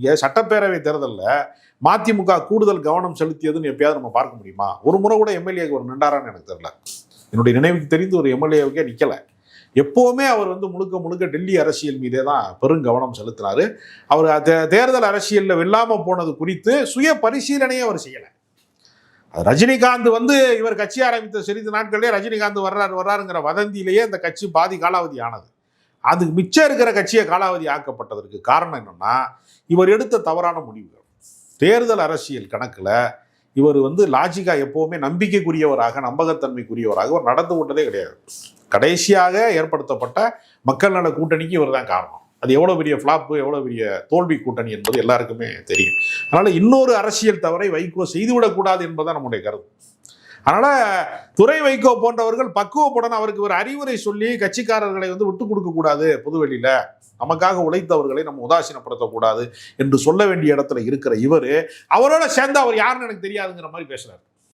இங்கே சட்டப்பேரவை தேர்தலில் மதிமுக கூடுதல் கவனம் செலுத்தியதுன்னு எப்பயாவது நம்ம பார்க்க முடியுமா? ஒரு முறை கூட எம்எல்ஏக்கு ஒரு நின்றாரான்னு எனக்கு தெரியல. என்னுடைய நினைவுக்கு தெரிந்து ஒரு எம்எல்ஏவுக்கே நிற்கலை. எப்போவுமே அவர் முழுக்க முழுக்க டெல்லி அரசியல் மீதே தான் பெருங்கவனம் செலுத்தினார். அவர் தேர்தல் அரசியலில் வெல்லாமல் போனது குறித்து சுய பரிசீலனையே அவர் செய்யலை. ரஜினிகாந்த் இவர் கட்சி ஆரம்பித்த சிறிது நாட்களே ரஜினிகாந்த் வர்றாருங்கிற வதந்தியிலேயே அந்த கட்சி பாதி காலாவதி ஆனது. அதுக்கு மிச்சம் இருக்கிற கட்சியை காலாவதி ஆக்கப்பட்டதற்கு காரணம் என்னன்னா, இவர் எடுத்த தவறான முடிவுகள். தேர்தல் அரசியல் கணக்கில் இவர் லாஜிக்கா எப்போவுமே நம்பிக்கைக்குரியவராக, நம்பகத்தன்மைக்குரியவராக அவர் நடந்து கொண்டதே கிடையாது. கடைசியாக ஏற்படுத்தப்பட்ட மக்கள் நல கூட்டணிக்கு இவர் தான் காரணம். அது எவ்வளோ பெரிய ஃப்ளாப்பு, எவ்வளோ பெரிய தோல்வி கூட்டணி என்பது எல்லாருக்குமே தெரியும். அதனால் இன்னொரு அரசியல் தவறை வைகோ செய்துவிடக்கூடாது என்பதுதான் நம்முடைய கருத்து. அதனால் துரை வைகோ போன்றவர்கள் பக்குவப்படணும். அவருக்கு ஒரு அறிவுரை சொல்லி கட்சிக்காரர்களை விட்டு கொடுக்கக்கூடாது, பொதுவெளியில் நமக்காக உழைத்தவர்களை நம்ம உதாசீனப்படுத்தக்கூடாது என்று சொல்ல வேண்டிய இடத்துல இருக்கிற இவர் அவரோட சேர்ந்து அவர் யாருன்னு எனக்கு தெரியாதுங்கிற மாதிரி பேசுறாரு.